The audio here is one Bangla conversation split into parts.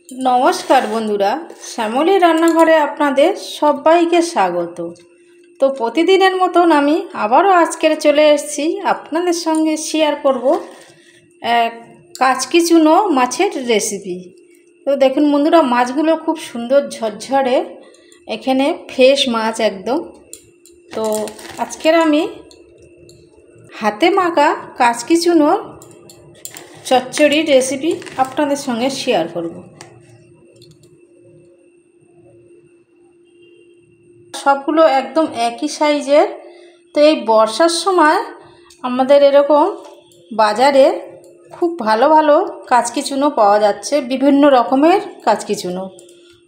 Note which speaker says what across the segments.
Speaker 1: নমস্কার বন্ধুরা, শ্যামলী রান্নাঘরে আপনাদের সবাইকে স্বাগত। তো প্রতিদিনের মতন আমি আবারও আজকের চলে এসেছি আপনাদের সঙ্গে শেয়ার করব কাচকি চুনো মাছের রেসিপি। তো দেখুন বন্ধুরা, মাছগুলো খুব সুন্দর ঝরঝরে, এখানে ফ্রেশ মাছ একদম। তো আজকের আমি হাতে মাখা কাচকি চুনোর চচ্চড়ির রেসিপি আপনাদের সঙ্গে শেয়ার করব। সবগুলো একদম একই সাইজের। তো এই বর্ষার সময় আমাদের এরকম বাজারে খুব ভালো ভালো কাচকি চুনো পাওয়া যাচ্ছে, বিভিন্ন রকমের কাচকি চুনো।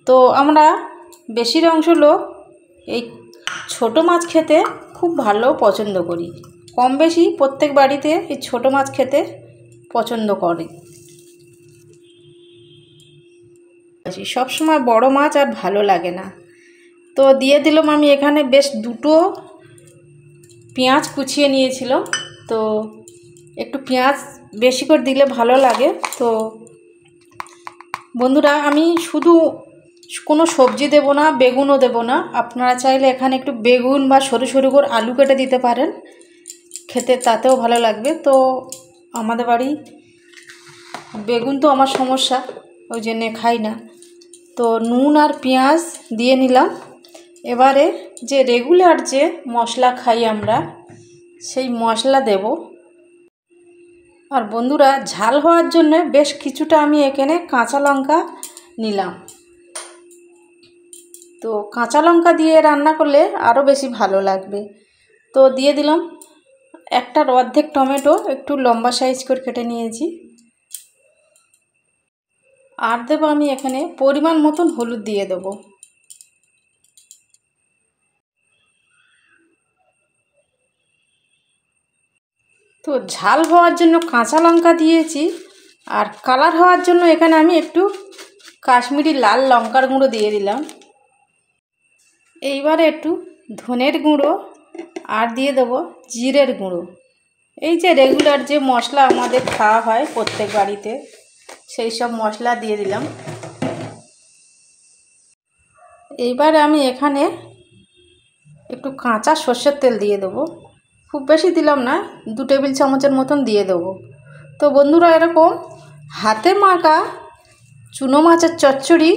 Speaker 1: তো আমরা বেশির অংশ লোক এই ছোট মাছ খেতে খুব ভালো পছন্দ করি। কম বেশি প্রত্যেক বাড়িতে এই ছোট মাছ খেতে পছন্দ করে। সব সময় বড় মাছ আর ভালো লাগে না। তো দিয়ে দিলাম আমি এখানে বেশ দুটো পেঁয়াজ কুচিয়ে নিয়েছিলাম। তো একটু পেঁয়াজ বেশি করে দিলে ভালো লাগে। তো বন্ধুরা, আমি শুধু কোনো সবজি দেব না, বেগুনও দেব না। আপনারা চাইলে এখানে একটু বেগুন বা সরু সরু করে আলু কেটে দিতে পারেন, খেতে তাতেও ভালো লাগবে। তো আমাদের বাড়ি বেগুন তো আমার সমস্যা, ওই জন্যে খাই না। তো নুন আর পেঁয়াজ দিয়ে নিলাম। এবারে যে রেগুলার যে মশলা খাই আমরা, সেই মশলা দেব। আর বন্ধুরা, ঝাল হওয়ার জন্য বেশ কিছুটা আমি এখানে কাঁচা লঙ্কা নিলাম। তো কাঁচা লঙ্কা দিয়ে রান্না করলে আরও বেশি ভালো লাগবে। তো দিয়ে দিলাম একটা অর্ধেক টমেটো, একটু লম্বা সাইজ করে কেটে নিয়েছি। আর দেবো আমি এখানে পরিমাণ মতন হলুদ দিয়ে দেবো। তো ঝাল হওয়ার জন্য কাঁচা লঙ্কা দিয়েছি, আর কালার হওয়ার জন্য এখানে আমি একটু কাশ্মীরি লাল লঙ্কার গুঁড়ো দিয়ে দিলাম। এইবারে একটু ধনের গুঁড়ো আর দিয়ে দেবো জিরের গুঁড়ো। এই যে রেগুলার যে মশলা আমাদের খাওয়া হয় প্রত্যেক বাড়িতে, সেই সব মশলা দিয়ে দিলাম। এইবারে আমি এখানে একটু কাঁচা সর্ষের তেল দিয়ে দেবো। খুব বেশি দিলাম না, 2 টেবিল চামচের মতন দিয়ে দেবো। তো বন্ধুরা, এরকম হাতে মাখা চুনো মাছের চচ্চড়ি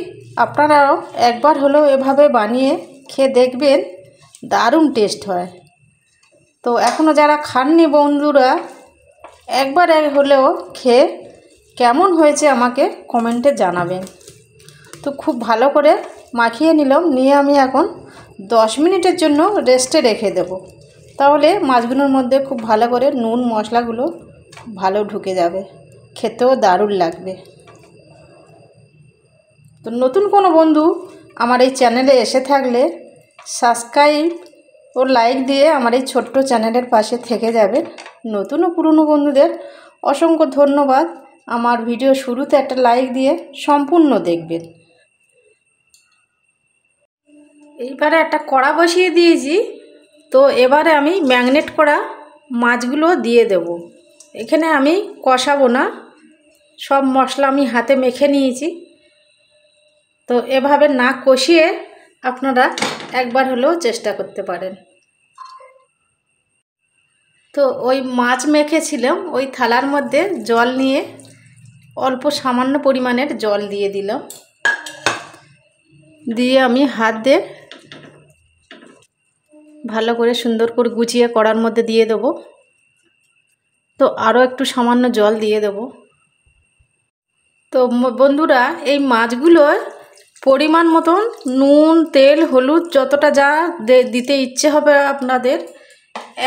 Speaker 1: আপনারাও একবার হলেও এভাবে বানিয়ে খেয়ে দেখবেন, দারুণ টেস্ট হয়। তো এখনও যারা খাননি বন্ধুরা, একবার হলেও খেয়ে কেমন হয়েছে আমাকে কমেন্টে জানাবেন। তো খুব ভালো করে মাখিয়ে নিলাম, নিয়ে আমি এখন 10 মিনিটের জন্য রেস্টে রেখে দেব। তাহলে মাছগুলোর মধ্যে খুব ভালো করে নুন মশলাগুলো ভালো ঢুকে যাবে, খেতেও দারুণ লাগবে। তো নতুন কোনো বন্ধু আমার এই চ্যানেলে এসে থাকলে সাবস্ক্রাইব ও লাইক দিয়ে আমার এই ছোট্ট চ্যানেলের পাশে থেকে যাবেন। নতুন ও পুরনো বন্ধুদের অসংখ্য ধন্যবাদ। আমার ভিডিও শুরুতে একটা লাইক দিয়ে সম্পূর্ণ দেখবেন। এইবারে একটা কড়া বসিয়ে দিয়েছি। তো এবারে আমি ম্যাগনেট করা মাছগুলো দিয়ে দেব। এখানে আমি কষাবো না, সব মশলা আমি হাতে মেখে নিয়েছি। তো এভাবে না কষিয়ে আপনারা একবার হলেও চেষ্টা করতে পারেন। তো ওই মাছ মেখেছিলাম ওই থালার মধ্যে জল নিয়ে অল্প সামান্য পরিমাণের জল দিয়ে দিলাম। দিয়ে আমি হাত দিয়ে ভালো করে সুন্দর করে গুছিয়ে কড়ার মধ্যে দিয়ে দেবো। তো আরও একটু সামান্য জল দিয়ে দেব। তো বন্ধুরা, এই মাছগুলো পরিমাণ মতন নুন তেল হলুদ যতটা যা দিতে ইচ্ছে হবে আপনাদের,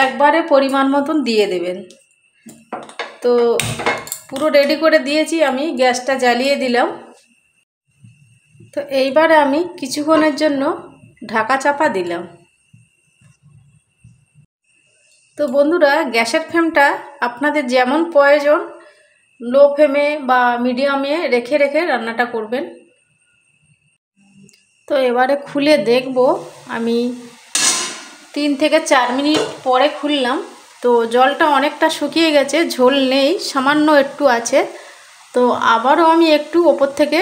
Speaker 1: একবারে পরিমাণ মতন দিয়ে দেবেন। তো পুরো রেডি করে দিয়েছি, আমি গ্যাসটা জ্বালিয়ে দিলাম। তো এইবারে আমি কিছুক্ষণের জন্য ঢাকা চাপা দিলাম। তো বন্ধুরা, গ্যাসের ফ্লেমটা আপনাদের যেমন প্রয়োজন লো ফ্লেমে বা মিডিয়ামে রেখে রেখে রান্নাটা করবেন। তো এবারে খুলে দেখব, আমি 3 থেকে 4 মিনিট পরে খুললাম। তো জলটা অনেকটা শুকিয়ে গেছে, ঝোল নেই, সামান্য একটু আছে। তো আবারও আমি একটু ওপর থেকে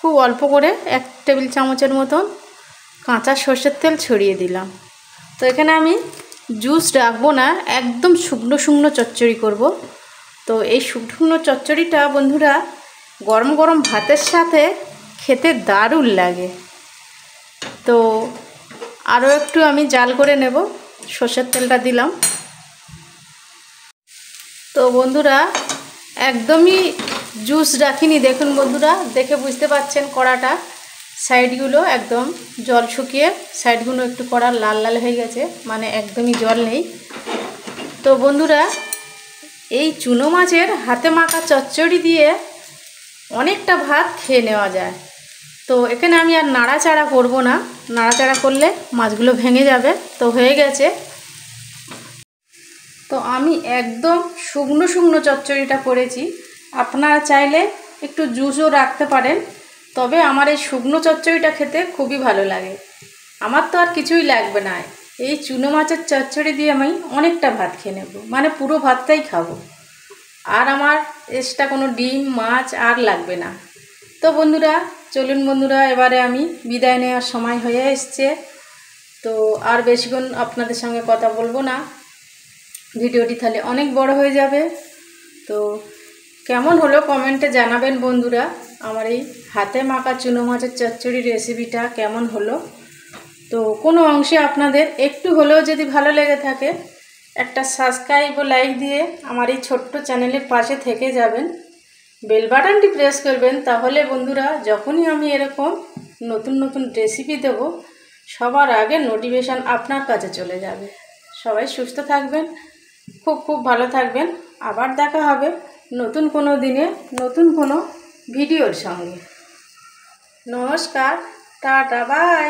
Speaker 1: খুব অল্প করে 1 টেবিল চামচের মতন কাঁচা সর্ষের তেল ছড়িয়ে দিলাম। তো এখানে আমি জুস রাখবো না, একদম শুকনো শুকনো চচ্চড়ি করব। তো এই শুকনো চচ্চড়িটা বন্ধুরা গরম গরম ভাতের সাথে খেতে দারুণ লাগে। তো আরও একটু আমি জাল করে নেব, সর্ষের তেলটা দিলাম। তো বন্ধুরা একদমই জুস রাখিনি, দেখুন বন্ধুরা দেখে বুঝতে পাচ্ছেন কড়াটা সাইডগুলো একদম জল শুকিয়ে সাইডগুলো একটু কড়া লাল লাল হয়ে গেছে, মানে একদমই জল নেই। তো বন্ধুরা এই চুনো মাছের হাতে মাখা চচ্চড়ি দিয়ে অনেকটা ভাত খেয়ে নেওয়া যায়। তো এখানে আমি আর নাড়াচাড়া করব না, নাড়াচাড়া করলে মাছগুলো ভেঙে যাবে। তো হয়ে গেছে। তো আমি একদম শুকনো শুকনো চচ্চড়িটা করেছি, আপনারা চাইলে একটু জুসও রাখতে পারেন। তবে আমার এই শুকনো চচ্চড়িটা খেতে খুবই ভালো লাগে। আমার তো আর কিছুই লাগবে না, এই চুনো মাছের চচ্চড়ি দিয়ে আমি অনেকটা ভাত খেয়ে নেব, মানে পুরো ভাতটাই খাবো। আর আমার এক্সট্রা কোনো ডিম মাছ আর লাগবে না। তো বন্ধুরা চলুন বন্ধুরা, এবারে আমি বিদায় নেওয়ার সময় হয়ে এসছে। তো আর বেশিক্ষণ আপনাদের সঙ্গে কথা বলবো না, ভিডিওটি তাহলে অনেক বড় হয়ে যাবে। তো কেমন হলো কমেন্টে জানাবেন বন্ধুরা। আমার এই হাতে মাখা চুনো মাছের চচ্চড়ির রেসিপিটা কেমন হলো। তো কোনো অংশে আপনাদের একটু হলেও যদি ভালো লেগে থাকে, একটা সাবস্ক্রাইব ও লাইক দিয়ে আমার এই ছোট্ট চ্যানেলের পাশে থেকে যাবেন, বেল বাটনটি প্রেস করবেন। তাহলে বন্ধুরা যখনই আমি এরকম নতুন নতুন রেসিপি দেব, সবার আগে নোটিফিকেশান আপনার কাছে চলে যাবে। সবাই সুস্থ থাকবেন, খুব খুব ভালো থাকবেন। আবার দেখা হবে নতুন কোনো দিনে নতুন কোনো ভিডিওর সঙ্গে। নমস্কার, টাটা, বাই।